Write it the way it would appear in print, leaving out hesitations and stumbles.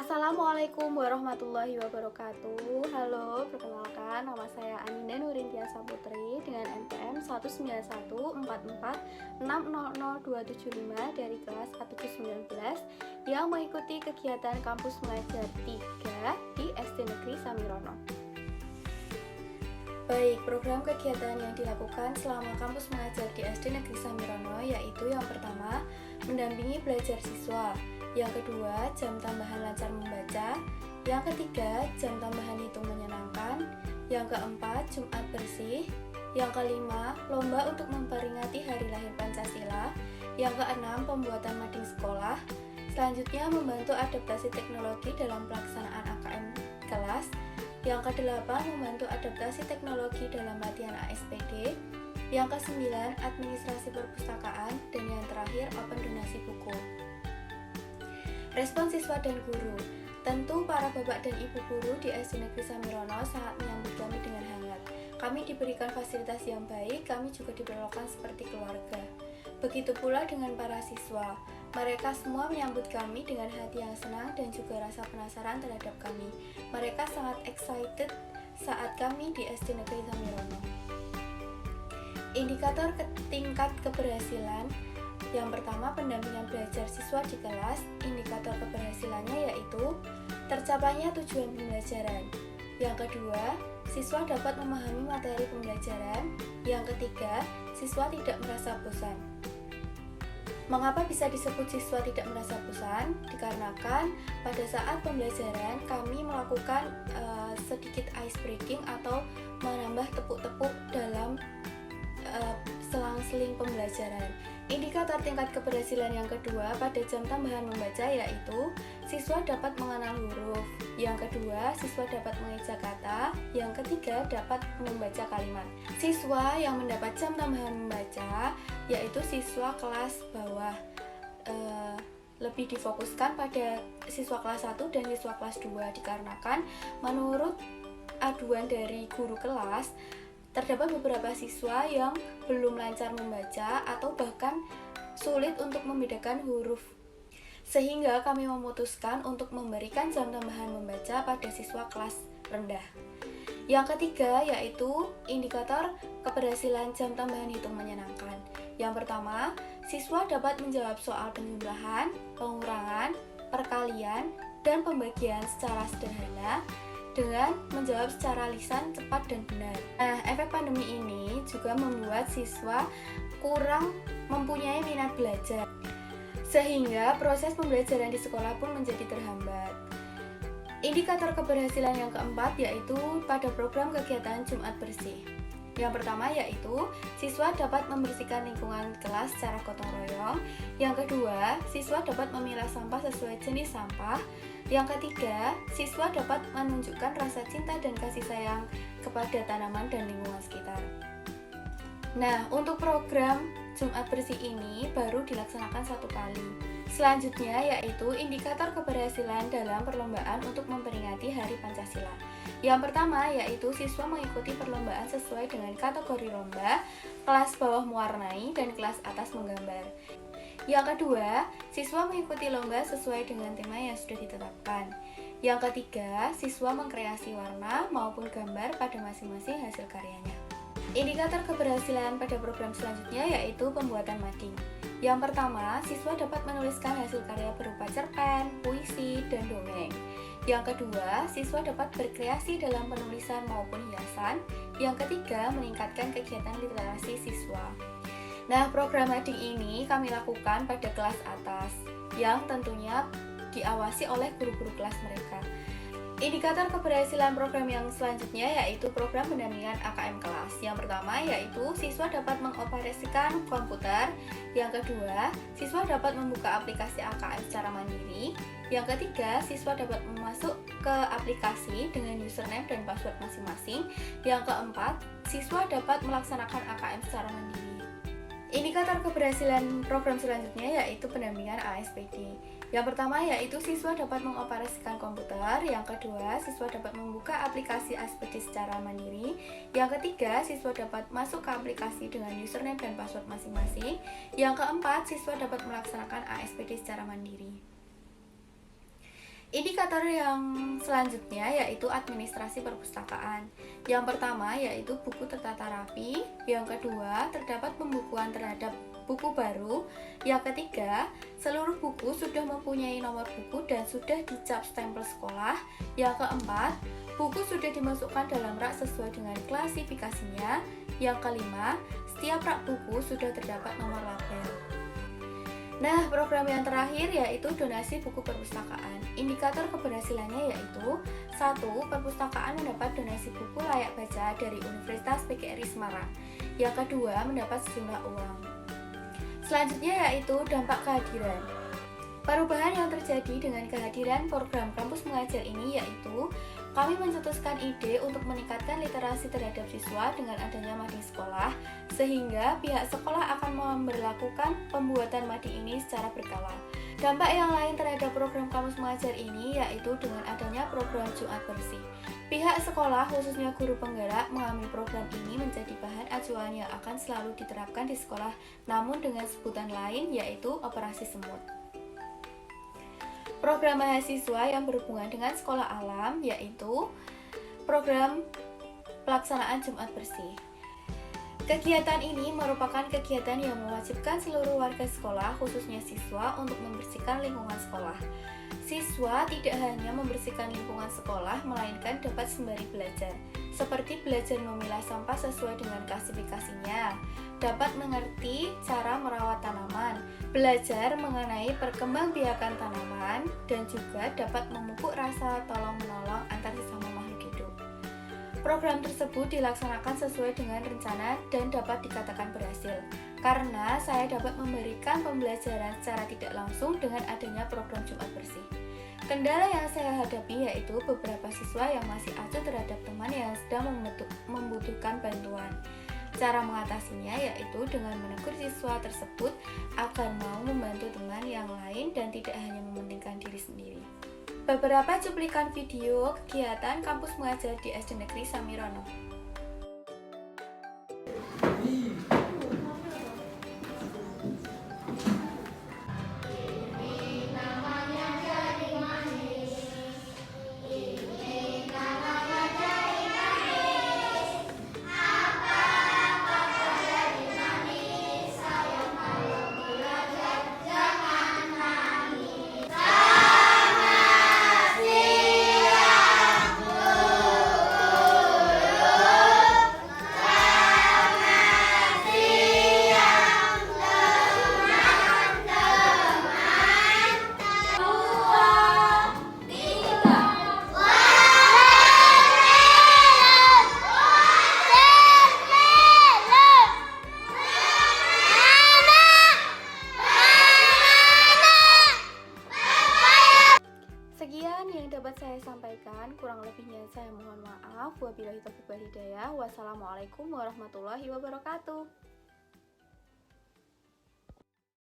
Assalamualaikum warahmatullahi wabarakatuh. Halo, perkenalkan nama saya Aninda Nurintia Saputri dengan NPM 19144600275 dari kelas A719 yang mengikuti kegiatan Kampus Mengajar 3 di SD Negeri Samirono. Baik, program kegiatan yang dilakukan selama Kampus Mengajar di SD Negeri Samirono yaitu yang pertama, mendampingi belajar siswa. Yang kedua, jam tambahan lancar membaca. Yang ketiga, jam tambahan hitung menyenangkan. Yang keempat, Jumat bersih. Yang kelima, lomba untuk memperingati hari lahir Pancasila. Yang keenam, pembuatan mading sekolah. Selanjutnya, membantu adaptasi teknologi dalam pelaksanaan AKM kelas. Yang kedelapan, membantu adaptasi teknologi dalam latihan ASPD. Yang kesembilan, administrasi perpustakaan. Dan yang terakhir, open donasi buku. Respon siswa dan guru. Tentu para bapak dan ibu guru di SD Negeri Samirono sangat menyambut kami dengan hangat. Kami diberikan fasilitas yang baik, kami juga diperlakukan seperti keluarga. Begitu pula dengan para siswa. Mereka semua menyambut kami dengan hati yang senang dan juga rasa penasaran terhadap kami. Mereka sangat excited saat kami di SD Negeri Samirono. Indikator tingkat keberhasilan. Yang pertama, pendampingan belajar siswa di kelas. Indikator keberhasilannya yaitu tercapainya tujuan pembelajaran. Yang kedua, siswa dapat memahami materi pembelajaran. Yang ketiga, siswa tidak merasa bosan. Mengapa bisa disebut siswa tidak merasa bosan? Dikarenakan pada saat pembelajaran kami melakukan sedikit ice breaking atau menambah tepuk-tepuk dalam selang-seling pembelajaran. Indikator tingkat keberhasilan yang kedua pada jam tambahan membaca yaitu siswa dapat mengenal huruf. Yang kedua, siswa dapat mengeja kata. Yang ketiga, dapat membaca kalimat. Siswa yang mendapat jam tambahan membaca yaitu siswa kelas bawah. Lebih difokuskan pada siswa kelas 1 dan siswa kelas 2 dikarenakan menurut aduan dari guru kelas terdapat beberapa siswa yang belum lancar membaca atau bahkan sulit untuk membedakan huruf. Sehingga kami memutuskan untuk memberikan jam tambahan membaca pada siswa kelas rendah. Yang ketiga yaitu indikator keberhasilan jam tambahan hitung menyenangkan. Yang pertama, siswa dapat menjawab soal penjumlahan, pengurangan, perkalian, dan pembagian secara sederhana dengan menjawab secara lisan cepat dan benar. Nah, efek pandemi ini juga membuat siswa kurang mempunyai minat belajar, sehingga proses pembelajaran di sekolah pun menjadi terhambat. Indikator keberhasilan yang keempat yaitu pada program kegiatan Jumat bersih. Yang pertama yaitu siswa dapat membersihkan lingkungan kelas secara gotong royong. Yang kedua, siswa dapat memilah sampah sesuai jenis sampah. Yang ketiga, siswa dapat menunjukkan rasa cinta dan kasih sayang kepada tanaman dan lingkungan sekitar. Nah, untuk program Jumat bersih ini baru dilaksanakan 1 kali. Selanjutnya yaitu indikator keberhasilan dalam perlombaan untuk memperingati Hari Pancasila. Yang pertama yaitu siswa mengikuti perlombaan sesuai dengan kategori lomba, kelas bawah mewarnai dan kelas atas menggambar. Yang kedua, siswa mengikuti lomba sesuai dengan tema yang sudah ditetapkan. Yang ketiga, siswa mengkreasi warna maupun gambar pada masing-masing hasil karyanya. Indikator keberhasilan pada program selanjutnya yaitu pembuatan mading. Yang pertama, siswa dapat menuliskan hasil karya berupa cerpen, puisi, dan dongeng. Yang kedua, siswa dapat berkreasi dalam penulisan maupun hiasan. Yang ketiga, meningkatkan kegiatan literasi siswa. Nah, program mading ini kami lakukan pada kelas atas, yang tentunya diawasi oleh guru-guru kelas mereka. Indikator keberhasilan program yang selanjutnya yaitu program pendampingan AKM kelas. Yang pertama yaitu siswa dapat mengoperasikan komputer. Yang kedua, siswa dapat membuka aplikasi AKM secara mandiri. Yang ketiga, siswa dapat masuk ke aplikasi dengan username dan password masing-masing. Yang keempat, siswa dapat melaksanakan AKM secara mandiri. Indikator keberhasilan program selanjutnya yaitu pendampingan ASPD. Yang pertama yaitu siswa dapat mengoperasikan komputer. Yang kedua, siswa dapat membuka aplikasi ASPD secara mandiri. Yang ketiga, siswa dapat masuk ke aplikasi dengan username dan password masing-masing. Yang keempat, siswa dapat melaksanakan ASPD secara mandiri. Indikator yang selanjutnya yaitu administrasi perpustakaan. Yang pertama yaitu buku tertata rapi, yang kedua terdapat pembukuan terhadap buku baru, yang ketiga seluruh buku sudah mempunyai nomor buku dan sudah dicap stempel sekolah, yang keempat buku sudah dimasukkan dalam rak sesuai dengan klasifikasinya, yang kelima setiap rak buku sudah terdapat nomor label. Nah, program yang terakhir yaitu donasi buku perpustakaan. Indikator keberhasilannya yaitu 1. Perpustakaan mendapat donasi buku layak baca dari Universitas PGRI Semarang. Yang kedua, mendapat sejumlah uang. Selanjutnya yaitu dampak kehadiran. Perubahan yang terjadi dengan kehadiran program kampus mengajar ini yaitu kami mencetuskan ide untuk meningkatkan literasi terhadap siswa dengan adanya mading sekolah, sehingga pihak sekolah akan memberlakukan pembuatan mading ini secara berkala. Dampak yang lain terhadap program kampus mengajar ini yaitu dengan adanya program Jumat Bersih. Pihak sekolah, khususnya guru penggerak, mengambil program ini menjadi bahan acuan yang akan selalu diterapkan di sekolah, namun dengan sebutan lain yaitu operasi semut. Program mahasiswa yang berhubungan dengan sekolah alam yaitu program pelaksanaan Jumat Bersih. Kegiatan ini merupakan kegiatan yang mewajibkan seluruh warga sekolah, khususnya siswa, untuk membersihkan lingkungan sekolah. Siswa tidak hanya membersihkan lingkungan sekolah, melainkan dapat sembari belajar, seperti belajar memilah sampah sesuai dengan klasifikasinya, dapat mengerti cara merawat tanaman, belajar mengenai perkembangbiakan tanaman, dan juga dapat memupuk rasa tolong-menolong antar sesama makhluk hidup. Program tersebut dilaksanakan sesuai dengan rencana dan dapat dikatakan berhasil, karena saya dapat memberikan pembelajaran secara tidak langsung dengan adanya program Jumat Bersih. Kendala yang saya hadapi yaitu beberapa siswa yang masih acuh terhadap teman yang sedang membutuhkan bantuan. Cara mengatasinya yaitu dengan menegur siswa tersebut agar mau membantu teman yang lain dan tidak hanya mementingkan diri sendiri. Beberapa cuplikan video kegiatan kampus mengajar di SD Negeri Samirono. Sekian yang dapat saya sampaikan, kurang lebihnya saya mohon maaf. Wabillahi taufiq wal hidayah. Wassalamualaikum warahmatullahi wabarakatuh.